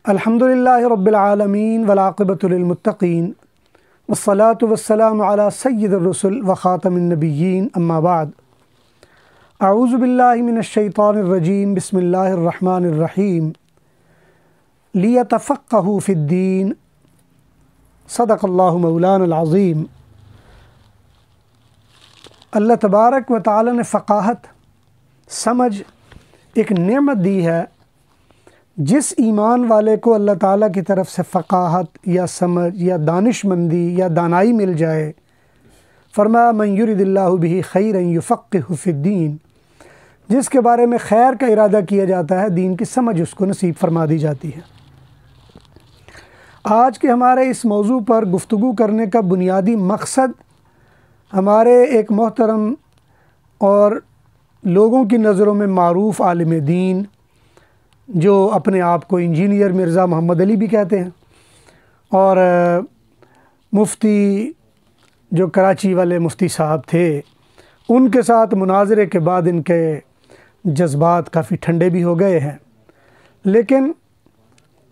الحمدللہ رب العالمین والعاقبۃ للمتقین والصلاة والسلام علی سید الرسل وخاتم النبیین اما بعد اعوذ باللہ من الشیطان الرجیم بسم اللہ الرحمن الرحیم لیتفقہوا فی الدین صدق اللہ مولانا العظیم۔ اللہ تبارک و تعالی نے فقاہت، سمجھ ایک نعمت دی ہے۔ جس ایمان والے کو اللہ تعالیٰ کی طرف سے فقاہت یا سمجھ یا دانش مندی یا دانائی مل جائے، فرمایا من یرد اللہ بہ خیرا یفقہہ فی الدین، جس کے بارے میں خیر کا ارادہ کیا جاتا ہے دین کی سمجھ اس کو نصیب فرما دی جاتی ہے۔ آج کے ہمارے اس موضوع پر گفتگو کرنے کا بنیادی مقصد ہمارے ایک محترم اور لوگوں کی نظروں میں معروف عالم دین، جو اپنے آپ کو انجینئر مرزا محمد علی بھی کہتے ہیں، اور مفتی جو کراچی والے مفتی صاحب تھے، ان کے ساتھ مناظرے کے بعد ان کے جذبات کافی ٹھنڈے بھی ہو گئے ہیں، لیکن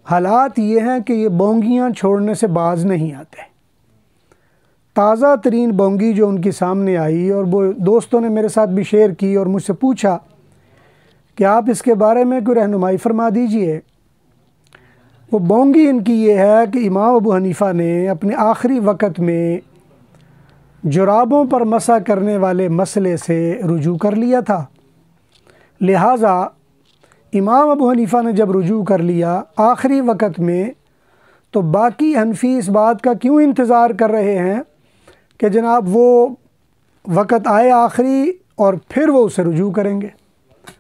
حالات یہ ہیں کہ یہ بونگیاں چھوڑنے سے باز نہیں آتے۔ تازہ ترین بونگی جو ان کے سامنے آئی اور وہ دوستوں نے میرے ساتھ بھی شیئر کی اور مجھ سے پوچھا کہ آپ اس کے بارے میں کوئی رہنمائی فرما دیجئے، وہ بونگی ان کی یہ ہے کہ امام ابو حنیفہ نے اپنے آخری وقت میں جرابوں پر مسح کرنے والے مسئلے سے رجوع کر لیا تھا، لہٰذا امام ابو حنیفہ نے جب رجوع کر لیا آخری وقت میں، تو باقی حنفی اس بات کا کیوں انتظار کر رہے ہیں کہ جناب وہ وقت آئے آخری اور پھر وہ اسے رجوع کریں گے؟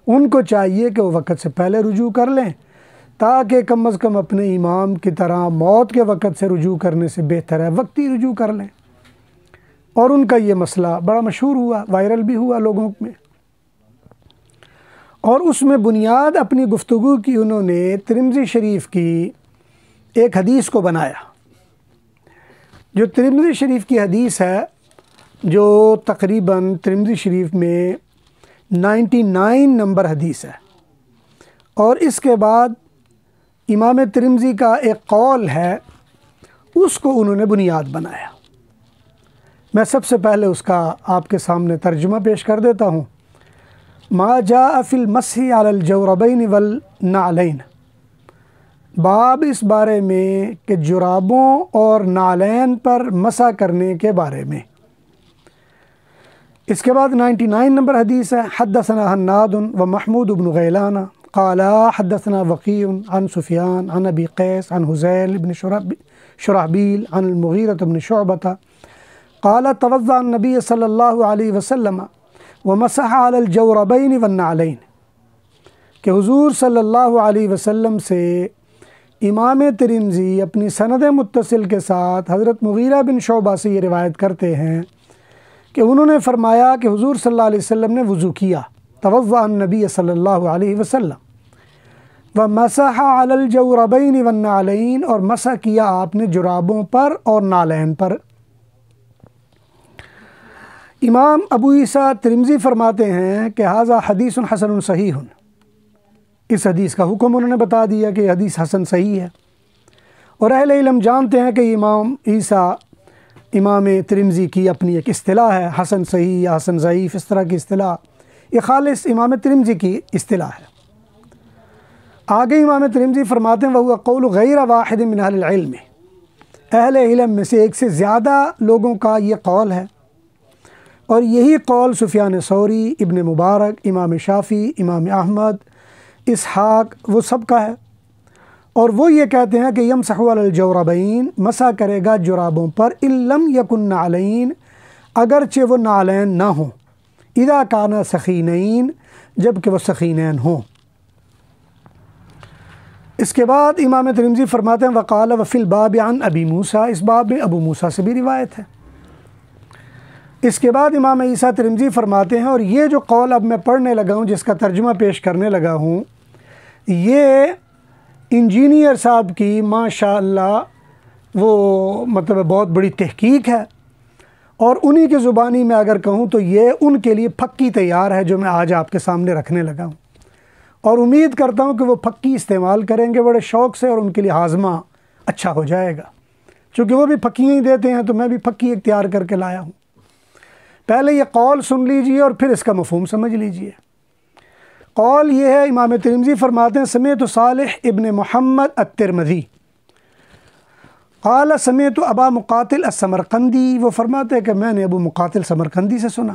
ان کو چاہیے کہ وہ وقت سے پہلے رجوع کر لیں، تاکہ کم از کم اپنے امام کی طرح موت کے وقت سے رجوع کرنے سے بہتر ہے وقتی رجوع کر لیں۔ اور ان کا یہ مسئلہ بڑا مشہور ہوا، وائرل بھی ہوا لوگوں میں، اور اس میں بنیاد اپنی گفتگو کی انہوں نے ترمذی شریف کی ایک حدیث کو بنایا، جو ترمذی شریف کی حدیث ہے، جو تقریباً ترمذی شریف میں 99 نمبر حدیث ہے، اور اس کے بعد امام ترمذی کا ایک قول ہے، اس کو انہوں نے بنیاد بنایا۔ میں سب سے پہلے اس کا آپ کے سامنے ترجمہ پیش کر دیتا ہوں۔ ما جاء فی المسح علی الجوربین والنعلین، باب اس بارے میں کہ جرابوں اور نعلین پر مسح کرنے کے بارے میں۔ اس کے بعد 99 نمبر حدیث ہے، حدثنا حناد و محمود بن غیلان قالا حدثنا وقیع عن سفیان عن ابی قیس عن حذیل بن شرحبیل عن المغیرۃ بن شعبۃ قال توضأ النبی صلی اللہ علیہ وسلم ومسح علی الجوربین والنعلین، کہ حضور صلی اللہ علیہ وسلم سے امام ترمذی اپنی سند متصل کے ساتھ حضرت مغیرہ بن شعبہ سے یہ روایت کرتے ہیں کہ انہوں نے فرمایا کہ حضور صلی اللہ علیہ وسلم نے وضو کیا، توضأ النبی صلی اللہ علیہ وسلم ومسح علی الجوربین والنعلین، اور مسح کیا آپ نے جرابوں پر اور نالین پر۔ امام ابو عیسیٰ ترمذی فرماتے ہیں کہ ھذا حدیث حسن صحیح، اس حدیث کا حکم انہوں نے بتا دیا کہ یہ حدیث حسن صحیح ہے، اور اہل علم جانتے ہیں کہ امام عیسیٰ امام ترمذی کی اپنی ایک اصطلاح ہے، حسن صحیح یا حسن ضعیف، اس طرح کی اصطلاح یہ خالص امام ترمذی کی اصطلاح ہے۔ آگے امام ترمذی فرماتے ہیں وَهُوَ قَوْلُ غَيْرَ وَاحِدٍ مِّنْ أَهْلِ الْعِلْمِ، اہل علم میں سے ایک سے زیادہ لوگوں کا یہ قول ہے، اور یہی قول سفیان ثوری، ابن مبارک، امام شافعی، امام احمد، اسحاق، وہ سب کا ہے، اور وہ یہ کہتے ہیں کہ یمسح علی الجوربین، مسح کرے گا جرابوں پر، ان لم یکن نعلین، اگرچہ وہ نعلین نہ ہوں، اذا کانا سخینین، جبکہ وہ سخینین ہوں۔ اس کے بعد امام ترمذی فرماتے ہیں وقال وفی الباب عن ابی موسیٰ، اس باب میں ابو موسیٰ سے بھی روایت ہے۔ اس کے بعد امام عیسیٰ ترمذی فرماتے ہیں، اور یہ جو قول اب میں پڑھنے لگا ہوں، جس کا ترجمہ پیش کرنے لگا ہوں، یہ انجینئر صاحب کی ماشاء اللہ وہ مطلب بہت بڑی تحقیق ہے، اور انہی کی زبانی میں اگر کہوں تو یہ ان کے لیے پھکی تیار ہے جو میں آج آپ کے سامنے رکھنے لگا ہوں۔ اور امید کرتا ہوں کہ وہ پھکی استعمال کریں گے بڑے شوق سے، اور ان کے لیے ہاضمہ اچھا ہو جائے گا، چونکہ وہ بھی پھکیاں ہی دیتے ہیں تو میں بھی پھکی اختیار کر کے لایا ہوں۔ پہلے یہ قول سن لیجئے اور پھر اس کا مفہوم سمجھ لیجئے۔ قول یہ ہے، امام ترمذی فرماتے ہیں سمعت صالح ابن محمد الترمذی قال سمعت ابا مقاتل السمرقندی، وہ فرماتے ہیں کہ میں نے ابو مقاتل سمرقندی سے سنا،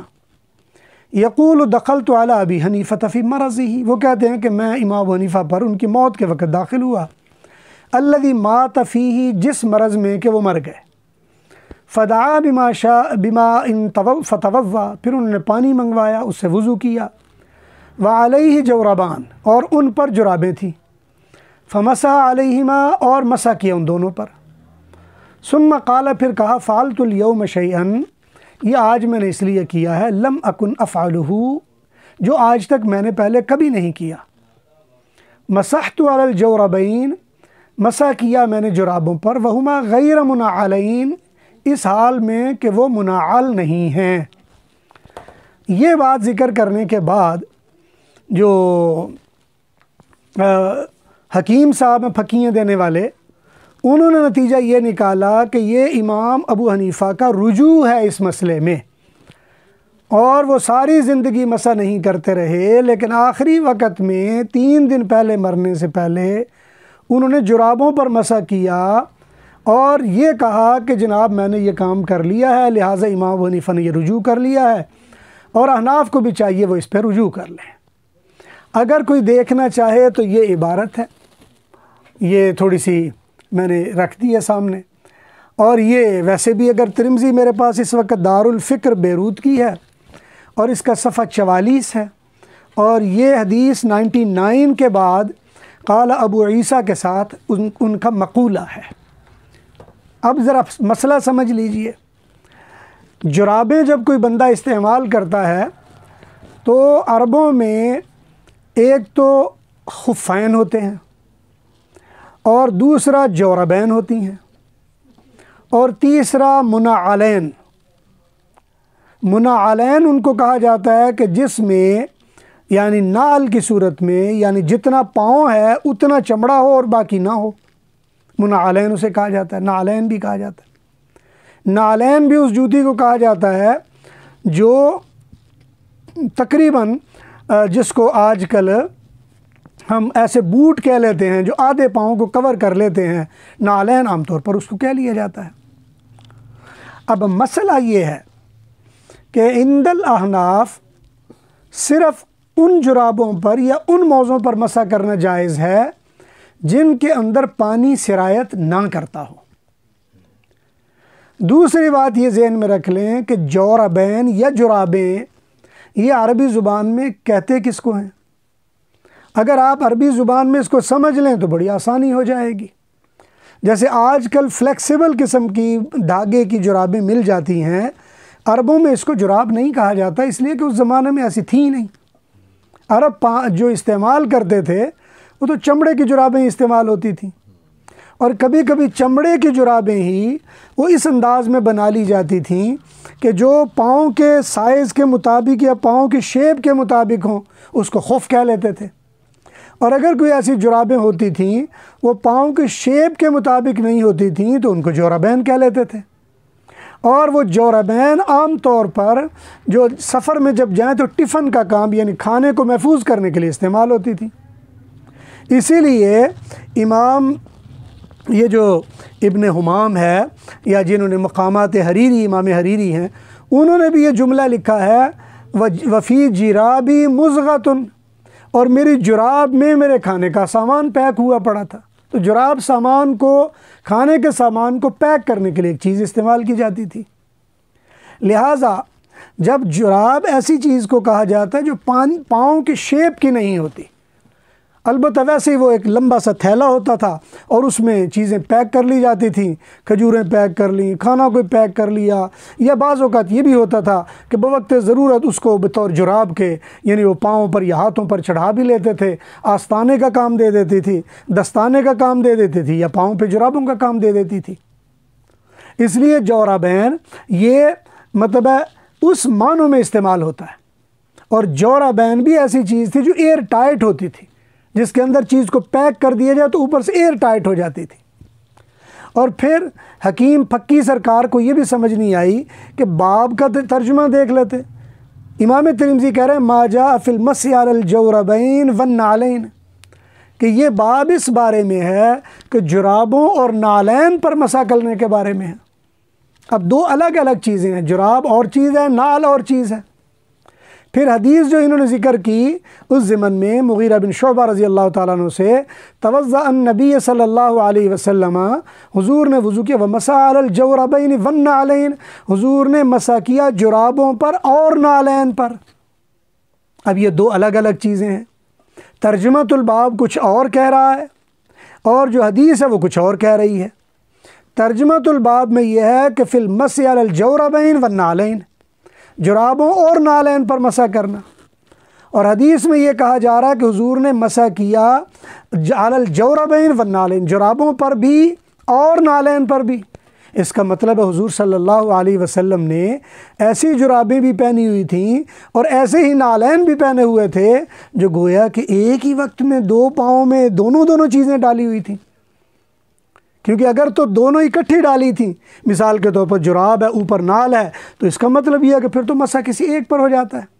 یقول دخلت علی ابی حنیفہ فی مرضہ، وہ کہتے ہیں کہ میں امام ابو حنیفہ پر ان کی موت کے وقت داخل ہوا، الذی مات فیہ، جس مرض میں کہ وہ مر گئے، فدعا بماء فتوضا، پھر انہوں نے پانی منگوایا، اس سے وضو کیا، وعلیہ جوربان، اور ان پر جرابیں تھیں، فمسح علیہما، اور مسح کیا ان دونوں پر، ثم قال، پھر کہا فعلت اليوم شیئا، یہ آج میں نے اس لیے کیا ہے، لم اکن افعلہ، جو آج تک میں نے پہلے کبھی نہیں کیا، مسحت علی الجوربین، مسح کیا میں نے جرابوں پر، وہما غیر منعلین، اس حال میں کہ وہ منعل نہیں ہیں۔ یہ بات ذکر کرنے کے بعد جو حکیم صاحب ہیں پھکیاں دینے والے، انہوں نے نتیجہ یہ نکالا کہ یہ امام ابو حنیفہ کا رجوع ہے اس مسئلے میں، اور وہ ساری زندگی مسح نہیں کرتے رہے، لیکن آخری وقت میں 3 دن پہلے مرنے سے پہلے انہوں نے جرابوں پر مسح کیا، اور یہ کہا کہ جناب میں نے یہ کام کر لیا ہے، لہٰذا امام ابو حنیفہ نے یہ رجوع کر لیا ہے، اور احناف کو بھی چاہیے وہ اس پہ رجوع کر لیں۔ اگر کوئی دیکھنا چاہے تو یہ عبارت ہے، یہ تھوڑی سی میں نے رکھ دی ہے سامنے، اور یہ ویسے بھی اگر ترمذی میرے پاس اس وقت دارالفکر بیروت کی ہے، اور اس کا صفحہ 44 ہے، اور یہ حدیث 99 کے بعد قال ابو عیسیٰ کے ساتھ ان کا مقولہ ہے۔ اب ذرا مسئلہ سمجھ لیجئے، جرابیں جب کوئی بندہ استعمال کرتا ہے تو عربوں میں ایک تو خفین ہوتے ہیں، اور دوسرا جوربین ہوتی ہیں، اور تیسرا منعلین۔ منعلین ان کو کہا جاتا ہے کہ جس میں یعنی نعل کی صورت میں یعنی جتنا پاؤں ہے اتنا چمڑا ہو اور باقی نہ ہو، منعلین اسے کہا جاتا ہے، نعلین بھی کہا جاتا ہے۔ نعلین بھی اس جوتی کو کہا جاتا ہے جو تقریباً جس کو آج کل ہم ایسے بوٹ کہہ لیتے ہیں جو آدھے پاؤں کو کور کر لیتے ہیں، نعلین عام طور پر اس کو کہہ لیا جاتا ہے۔ اب مسئلہ یہ ہے کہ عند الاحناف صرف ان جرابوں پر یا ان موضوعوں پر مسح کرنا جائز ہے جن کے اندر پانی سرایت نہ کرتا ہو۔ دوسری بات یہ ذہن میں رکھ لیں کہ جوربین یا جرابیں یہ عربی زبان میں کہتے کس کو ہیں؟ اگر آپ عربی زبان میں اس کو سمجھ لیں تو بڑی آسانی ہو جائے گی۔ جیسے آج کل فلیکسیبل قسم کی دھاگے کی جرابیں مل جاتی ہیں، عربوں میں اس کو جراب نہیں کہا جاتا، اس لیے کہ اس زمانے میں ایسی تھیں نہیں۔ عرب جو استعمال کرتے تھے وہ تو چمڑے کی جرابیں استعمال ہوتی تھیں، اور کبھی کبھی چمڑے کی جرابیں ہی وہ اس انداز میں بنا لی جاتی تھیں کہ جو پاؤں کے سائز کے مطابق یا پاؤں کی شیپ کے مطابق ہوں، اس کو خف کہہ لیتے تھے۔ اور اگر کوئی ایسی جرابیں ہوتی تھیں وہ پاؤں کی شیپ کے مطابق نہیں ہوتی تھیں تو ان کو جوربین کہہ لیتے تھے۔ اور وہ جوربین عام طور پر جو سفر میں جب جائیں تو ٹفن کا کام یعنی کھانے کو محفوظ کرنے کے لیے استعمال ہوتی تھی۔ اسی لیے امام یہ جو ابن حمام ہے یا جنہوں نے مقامات حریری، امام حریری ہیں، انہوں نے بھی یہ جملہ لکھا ہے وفی جرابی مزغۃ، اور میری جراب میں میرے کھانے کا سامان پیک ہوا پڑا تھا۔ تو جراب سامان کو، کھانے کے سامان کو پیک کرنے کے لیے ایک چیز استعمال کی جاتی تھی۔ لہٰذا جب جراب ایسی چیز کو کہا جاتا ہے جو پاؤں کی شیپ کی نہیں ہوتی، البتہ ویسے ہی وہ ایک لمبا سا تھیلا ہوتا تھا اور اس میں چیزیں پیک کر لی جاتی تھیں، کھجوریں پیک کر لیں، کھانا کوئی پیک کر لیا، یا بعض اوقات یہ بھی ہوتا تھا کہ بوقت ضرورت اس کو بطور جراب کے یعنی وہ پاؤں پر یا ہاتھوں پر چڑھا بھی لیتے تھے، آستانے کا کام دے دیتی تھی، دستانے کا کام دے دیتی تھی، یا پاؤں پہ جرابوں کا کام دے دیتی تھی۔ اس لیے جوربین یہ مطلب ہے اس معنوں میں استعمال ہوتا ہے، اور جوربین بھی ایسی چیز تھی جو ایئر ٹائٹ ہوتی تھی، جس کے اندر چیز کو پیک کر دیا جائے تو اوپر سے ایئر ٹائٹ ہو جاتی تھی۔ اور پھر حکیم پکی سرکار کو یہ بھی سمجھ نہیں آئی کہ باب کا ترجمہ دیکھ لیتے۔ امام ترمذی کہہ رہے ہیں ما جاء فی المسح علی الجوربین والنعلین، کہ یہ باب اس بارے میں ہے کہ جرابوں اور نالین پر مسح کرنے کے بارے میں ہے۔ اب دو الگ الگ چیزیں ہیں، جراب اور چیز ہے، نال اور چیز ہے۔ پھر حدیث جو انہوں نے ذکر کی اس ضمن میں مغیرہ بن شعبہ رضی اللہ تعالیٰ عنہ سے توضأ النبی صلی اللہ علیہ وسلم، حضور نے وضو کیا، ومسح علی الجوربین والنعلین، حضور نے مسح کیا جرابوں پر اور نالین پر۔ اب یہ دو الگ الگ چیزیں ہیں، ترجمۃ الباب کچھ اور کہہ رہا ہے اور جو حدیث ہے وہ کچھ اور کہہ رہی ہے۔ ترجمۃ الباب میں یہ ہے کہ فی المسح علی الجوربین والنعلین، جرابوں اور نالین پر مسح کرنا، اور حدیث میں یہ کہا جا رہا ہے کہ حضور نے مسح کیا علی الجوربین والنعلین، جرابوں پر بھی اور نالین پر بھی۔ اس کا مطلب ہے حضور صلی اللہ علیہ وسلم نے ایسی جرابیں بھی پہنی ہوئی تھیں اور ایسے ہی نالین بھی پہنے ہوئے تھے جو گویا کہ ایک ہی وقت میں دو پاؤں میں دونوں چیزیں ڈالی ہوئی تھیں، کیونکہ اگر تو دونوں اکٹھی ڈالی تھیں، مثال کے طور پر جراب ہے اوپر نال ہے، تو اس کا مطلب یہ ہے کہ پھر تو مسح کسی ایک پر ہو جاتا ہے۔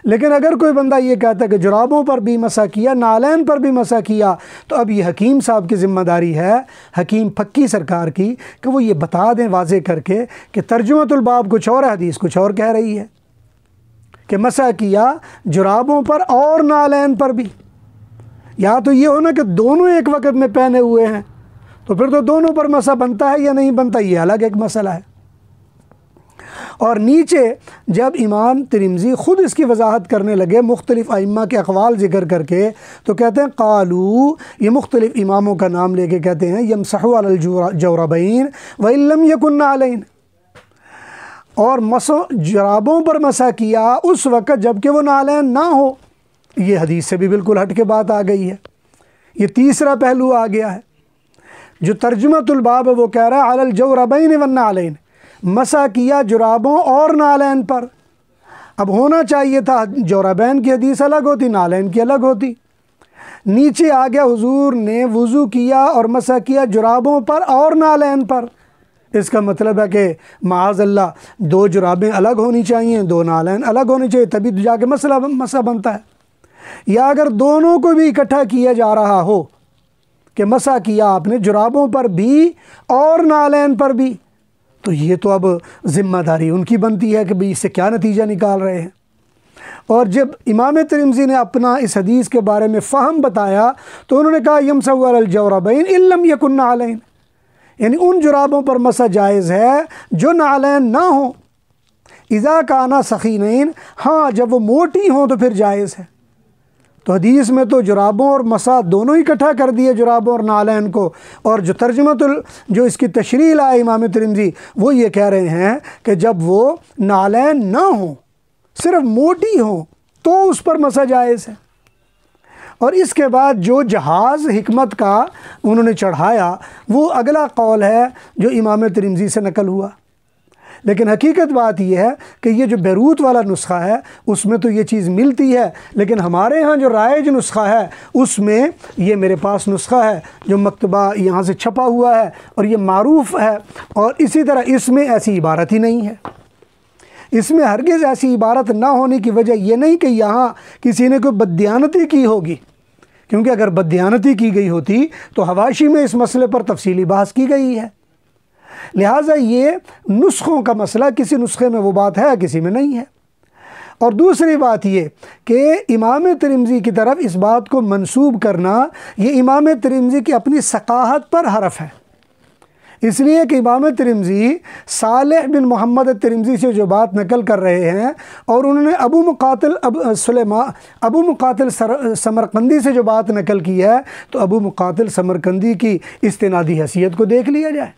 لیکن اگر کوئی بندہ یہ کہتا ہے کہ جرابوں پر بھی مسح کیا، نالین پر بھی مسح کیا، تو اب یہ حکیم صاحب کی ذمہ داری ہے، حکیم پکی سرکار کی، کہ وہ یہ بتا دیں واضح کر کے کہ ترجمۃ الباب کچھ اور ہے، حدیث کچھ اور کہہ رہی ہے، کہ مسح کیا جرابوں پر اور نالین پر بھی۔ یا تو یہ ہونا کہ دونوں ایک وقت میں پہنے ہوئے ہیں تو پھر تو دونوں پر مسح بنتا ہے یا نہیں بنتا، یہ الگ ایک مسئلہ ہے۔ اور نیچے جب امام ترمذی خود اس کی وضاحت کرنے لگے مختلف ائمہ کے اقوال ذکر کر کے، تو کہتے ہیں قالو، یہ مختلف اماموں کا نام لے کے کہتے ہیں یمسح علی الجوربین وان لم یکن نعلین، اور جرابوں پر مسح کیا اس وقت جب کہ وہ نالین نہ ہو۔ یہ حدیث سے بھی بالکل ہٹ کے بات آ گئی ہے، یہ تیسرا پہلو آ گیا ہے۔ جو ترجمۃ الباب ہے وہ کہہ رہا ہے علی الجوربین والنعلین، مسح کیا جرابوں اور نالین پر۔ اب ہونا چاہیے تھا جوربین کی حدیث الگ ہوتی، نالین کی الگ ہوتی۔ نیچے آ گیا حضور نے وضو کیا اور مسح کیا جرابوں پر اور نالین پر، اس کا مطلب ہے کہ معاذ اللہ دو جرابیں الگ ہونی چاہیے، دو نالین الگ ہونی چاہیے، تبھی تو جا کے مسح بنتا ہے۔ یا اگر دونوں کو بھی اکٹھا کیا جا رہا ہو کہ مسح کیا آپ نے جرابوں پر بھی اور نالین پر بھی، تو یہ تو اب ذمہ داری ان کی بنتی ہے کہ بھئی اس سے کیا نتیجہ نکال رہے ہیں۔ اور جب امام ترمذی نے اپنا اس حدیث کے بارے میں فہم بتایا تو انہوں نے کہا یمسح علی الجوربین ان لم یکن نعلین، یعنی ان جرابوں پر مسح جائز ہے جو نعلین نہ ہوں، اذا کانا ثقیلین، ہاں جب وہ موٹی ہوں تو پھر جائز ہے۔ تو حدیث میں تو جرابوں اور مسح دونوں اکٹھا کر دیے، جرابوں اور نالین کو، اور جو جو اس کی تشریح لائے امام ترمذی وہ یہ کہہ رہے ہیں کہ جب وہ نالین نہ ہوں، صرف موٹی ہوں تو اس پر مسح جائز ہے۔ اور اس کے بعد جو جہاز حکمت کا انہوں نے چڑھایا وہ اگلا قول ہے جو امام ترمذی سے نقل ہوا، لیکن حقیقت بات یہ ہے کہ یہ جو بیروت والا نسخہ ہے اس میں تو یہ چیز ملتی ہے، لیکن ہمارے ہاں جو رائج نسخہ ہے اس میں یہ میرے پاس نسخہ ہے جو مکتبہ یہاں سے چھپا ہوا ہے اور یہ معروف ہے، اور اسی طرح اس میں ایسی عبارت ہی نہیں ہے۔ اس میں ہرگز ایسی عبارت نہ ہونے کی وجہ یہ نہیں کہ یہاں کسی نے کوئی بددیانتی کی ہوگی، کیونکہ اگر بددیانتی کی گئی ہوتی تو حواشی میں اس مسئلے پر تفصیلی بحث کی گئی ہے۔ لہٰذا یہ نسخوں کا مسئلہ، کسی نسخے میں وہ بات ہے کسی میں نہیں ہے۔ اور دوسری بات یہ کہ امام ترمذی کی طرف اس بات کو منسوب کرنا یہ امام ترمذی کی اپنی ثقافت پر حرف ہے، اس لیے کہ امام ترمذی صالح بن محمد ترمذی سے جو بات نقل کر رہے ہیں اور انہوں نے ابو مقاتل سمرقندی سے جو بات نقل کی ہے، تو ابو مقاتل سمرقندی کی استنادی حیثیت کو دیکھ لیا جائے۔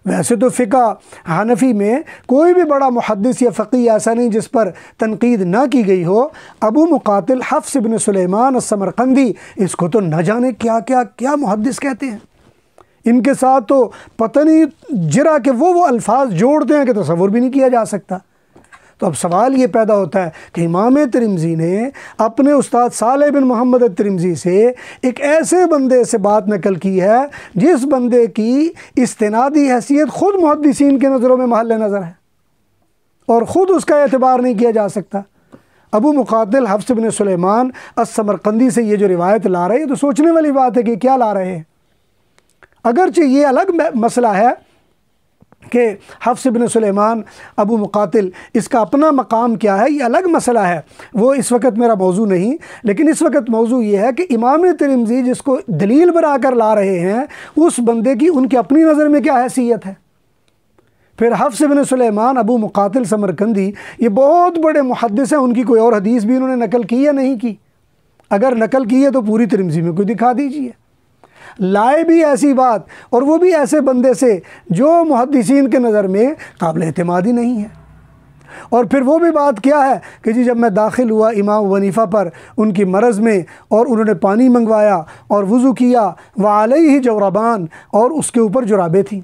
ویسے تو فقہ حنفی میں کوئی بھی بڑا محدث یا فقیہ ایسا نہیں جس پر تنقید نہ کی گئی ہو، ابو مقاتل حفص بن سلیمان السمرقندی اس کو تو نہ جانے کیا کیا کیا محدث کہتے ہیں، ان کے ساتھ تو پتہ نہیں جرا کہ وہ الفاظ جوڑتے ہیں کہ تصور بھی نہیں کیا جا سکتا۔ تو اب سوال یہ پیدا ہوتا ہے کہ امام ترمذی نے اپنے استاد صالح بن محمد الترمذی سے ایک ایسے بندے سے بات نقل کی ہے جس بندے کی استنادی حیثیت خود محدثین کے نظروں میں محل نظر ہے اور خود اس کا اعتبار نہیں کیا جا سکتا۔ ابو مقاتل حفص بن سلیمان السمرقندی سے یہ جو روایت لا رہے ہیں تو سوچنے والی بات ہے کہ کیا لا رہے ہیں۔ اگرچہ یہ الگ مسئلہ ہے کہ حفص بن سلیمان ابو مقاتل اس کا اپنا مقام کیا ہے، یہ الگ مسئلہ ہے، وہ اس وقت میرا موضوع نہیں، لیکن اس وقت موضوع یہ ہے کہ امام ترمذی جس کو دلیل بنا کر لا رہے ہیں اس بندے کی ان کی اپنی نظر میں کیا حیثیت ہے۔ پھر حفص بن سلیمان ابو مقاتل سمرقندی یہ بہت بڑے محدث ہیں، ان کی کوئی اور حدیث بھی انہوں نے نقل کی یا نہیں کی؟ اگر نقل کی ہے تو پوری ترمذی میں کوئی دکھا دیجئے۔ لائے بھی ایسی بات اور وہ بھی ایسے بندے سے جو محدثین کے نظر میں قابل اعتماد ہی نہیں ہے۔ اور پھر وہ بھی بات کیا ہے کہ جی جب میں داخل ہوا امام ابو حنیفہ پر ان کی مرض میں اور انہوں نے پانی منگوایا اور وضو کیا، وعلیہ جوربان، اور اس کے اوپر جرابیں تھیں،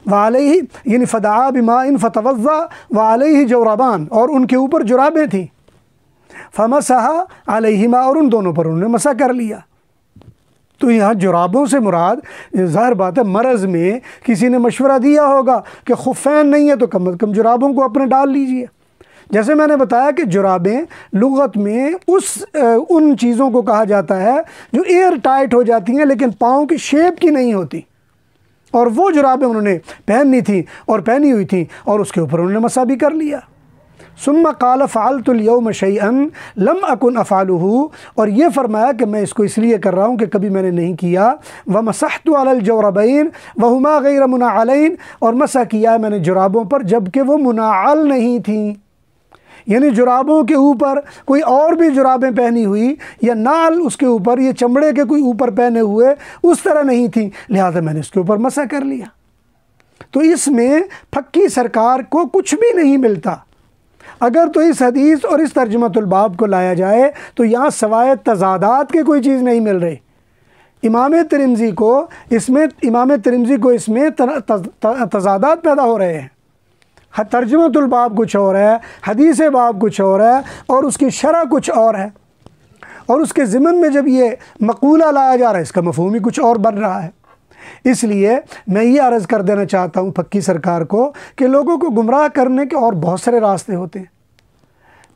وعلیہ یعنی فدعا بماء فتوضا وعلیہ جوربان، اور ان کے اوپر جرابیں تھیں، فمسح علیہما، اور ان دونوں پر انہوں نے مسح کر لیا۔ تو یہاں جرابوں سے مراد ظاہر بات ہے مرض میں کسی نے مشورہ دیا ہوگا کہ خفین نہیں ہے تو کم از کم جرابوں کو اپنے ڈال لیجئے۔ جیسے میں نے بتایا کہ جرابیں لغت میں ان چیزوں کو کہا جاتا ہے جو ایئر ٹائٹ ہو جاتی ہیں لیکن پاؤں کی شیپ کی نہیں ہوتی، اور وہ جرابیں انہوں نے پہنی تھیں اور پہنی ہوئی تھیں اور اس کے اوپر انہوں نے مسح بھی کر لیا۔ ثم قال فعلت اليوم شيئا لم اكن افعله، اور یہ فرمایا کہ میں اس کو اس لیے کر رہا ہوں کہ کبھی میں نے نہیں کیا۔ ومسحت على الجوربين وهما غير منعلين، اور مسح کیا میں نے جرابوں پر جبکہ وہ منعل نہیں تھیں، یعنی جرابوں کے اوپر کوئی اور بھی جرابیں پہنی ہوئی یا نال اس کے اوپر یہ چمڑے کے کوئی اوپر پہنے ہوئے اس طرح نہیں تھیں، لہذا میں نے اس کے اوپر مسح کر لیا۔ تو اس میں پھکی سرکار کو کچھ بھی نہیں ملتا۔ اگر تو اس حدیث اور اس ترجمۃ الباب کو لایا جائے تو یہاں سوائے تضادات کے کوئی چیز نہیں مل رہی۔ امام ترمذی کو اس میں تضادات پیدا ہو رہے ہیں۔ ترجمۃ الباب کچھ اور ہے، حدیث باب کچھ اور ہے، اور اس کی شرح کچھ اور ہے، اور اس کے ضمن میں جب یہ مقولہ لایا جا رہا ہے اس کا مفہوم ہی کچھ اور بن رہا ہے۔ اس لیے میں یہ عرض کر دینا چاہتا ہوں پھکی سرکار کو کہ لوگوں کو گمراہ کرنے کے اور بہت سارے راستے ہوتے ہیں۔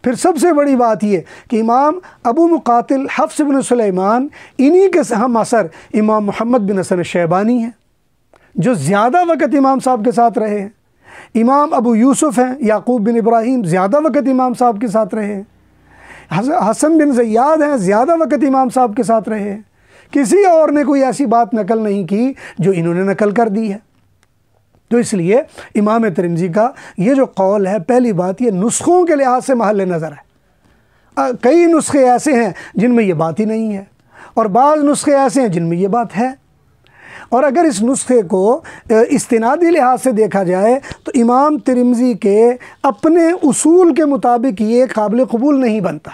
پھر سب سے بڑی بات یہ کہ امام ابو مقاتل حفص بن سلیمان انہی کے ہم عصر امام محمد بن حسن الشیبانی ہیں جو زیادہ وقت امام صاحب کے ساتھ رہے ہیں۔ امام ابو یوسف ہیں یعقوب بن ابراہیم، زیادہ وقت امام صاحب کے ساتھ رہے ہیں۔ حسن بن زیاد ہیں، زیادہ وقت امام صاحب کے ساتھ رہے ہیں۔ کسی اور نے کوئی ایسی بات نقل نہیں کی جو انہوں نے نقل کر دی ہے۔ تو اس لیے امام ترمذی کا یہ جو قول ہے، پہلی بات یہ نسخوں کے لحاظ سے محل نظر ہے۔ کئی نسخے ایسے ہیں جن میں یہ بات ہی نہیں ہے، اور بعض نسخے ایسے ہیں جن میں یہ بات ہے۔ اور اگر اس نسخے کو استنادی لحاظ سے دیکھا جائے تو امام ترمذی کے اپنے اصول کے مطابق یہ قابل قبول نہیں بنتا،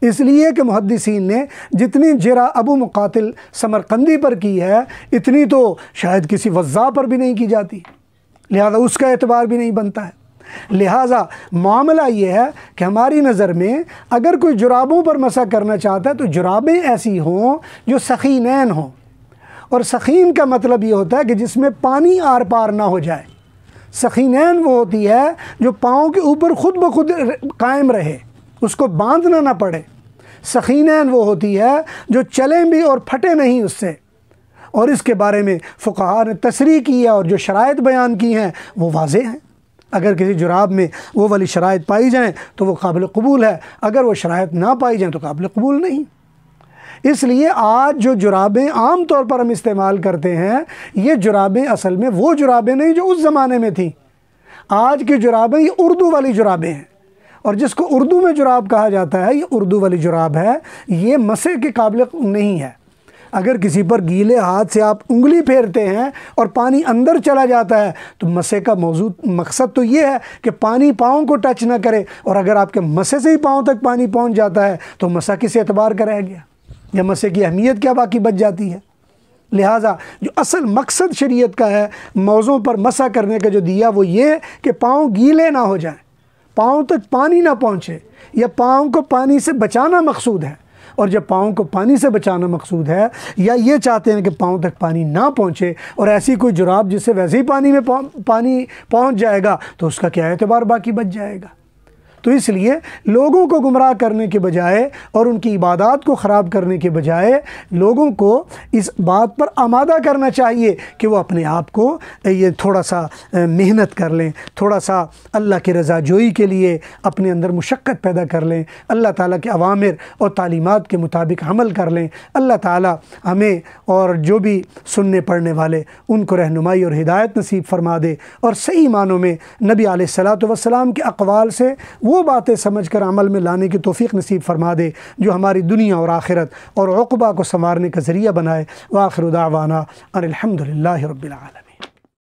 اس لیے کہ محدثین نے جتنی جرح ابو مقاتل سمرقندی پر کی ہے اتنی تو شاید کسی وضاح پر بھی نہیں کی جاتی، لہذا اس کا اعتبار بھی نہیں بنتا ہے۔ لہٰذا معاملہ یہ ہے کہ ہماری نظر میں اگر کوئی جرابوں پر مسح کرنا چاہتا ہے تو جرابیں ایسی ہوں جو سخینین ہوں، اور سخین کا مطلب یہ ہوتا ہے کہ جس میں پانی آر پار نہ ہو جائے۔ سخینین وہ ہوتی ہے جو پاؤں کے اوپر خود بخود قائم رہے، اس کو باندھنا نہ پڑے۔ سخینین وہ ہوتی ہے جو چلیں بھی اور پھٹے نہیں اس سے، اور اس کے بارے میں فقہاء نے تصریح کی ہے اور جو شرائط بیان کی ہیں وہ واضح ہیں۔ اگر کسی جراب میں وہ والی شرائط پائی جائیں تو وہ قابل قبول ہے، اگر وہ شرائط نہ پائی جائیں تو قابل قبول نہیں۔ اس لیے آج جو جرابیں عام طور پر ہم استعمال کرتے ہیں یہ جرابیں اصل میں وہ جرابیں نہیں جو اس زمانے میں تھیں۔ آج کی جرابیں یہ اردو والی جرابیں ہیں، اور جس کو اردو میں جراب کہا جاتا ہے یہ اردو والی جراب ہے، یہ مسح کے قابل نہیں ہے۔ اگر کسی پر گیلے ہاتھ سے آپ انگلی پھیرتے ہیں اور پانی اندر چلا جاتا ہے تو مسح کا مقصد تو یہ ہے کہ پانی پاؤں کو ٹچ نہ کرے، اور اگر آپ کے مسح سے ہی پاؤں تک پانی پہنچ جاتا ہے تو مسح کس اعتبار کا رہ گیا، یا مسح کی اہمیت کیا باقی بچ جاتی ہے۔ لہٰذا جو اصل مقصد شریعت کا ہے موضوع پر مسح کرنے کا جو دیا وہ یہ کہ پاؤں گیلے نہ ہو جائیں، پاؤں تک پانی نہ پہنچے، یا پاؤں کو پانی سے بچانا مقصود ہے، اور جب پاؤں کو پانی سے بچانا مقصود ہے، یا یہ چاہتے ہیں کہ پاؤں تک پانی نہ پہنچے، اور ایسی کوئی جراب جس سے ویسے ہی پانی میں پانی پہنچ جائے گا تو اس کا کیا اعتبار باقی بچ جائے گا؟ تو اس لیے لوگوں کو گمراہ کرنے کے بجائے اور ان کی عبادات کو خراب کرنے کے بجائے لوگوں کو اس بات پر آمادہ کرنا چاہیے کہ وہ اپنے آپ کو یہ تھوڑا سا محنت کر لیں، تھوڑا سا اللہ کی رضا جوئی کے لیے اپنے اندر مشقت پیدا کر لیں، اللہ تعالیٰ کے اوامر اور تعلیمات کے مطابق عمل کر لیں۔ اللہ تعالیٰ ہمیں اور جو بھی سننے پڑھنے والے ان کو رہنمائی اور ہدایت نصیب فرما دے، اور صحیح معنوں میں نبی علیہ الصلاۃ والسلام کے اقوال سے وہ باتیں سمجھ کر عمل میں لانے کی توفیق نصیب فرما دے جو ہماری دنیا اور آخرت اور عقبہ کو سنوارنے کا ذریعہ بنائے۔ وآخر دعوانا ان الحمد للہ رب العالمین۔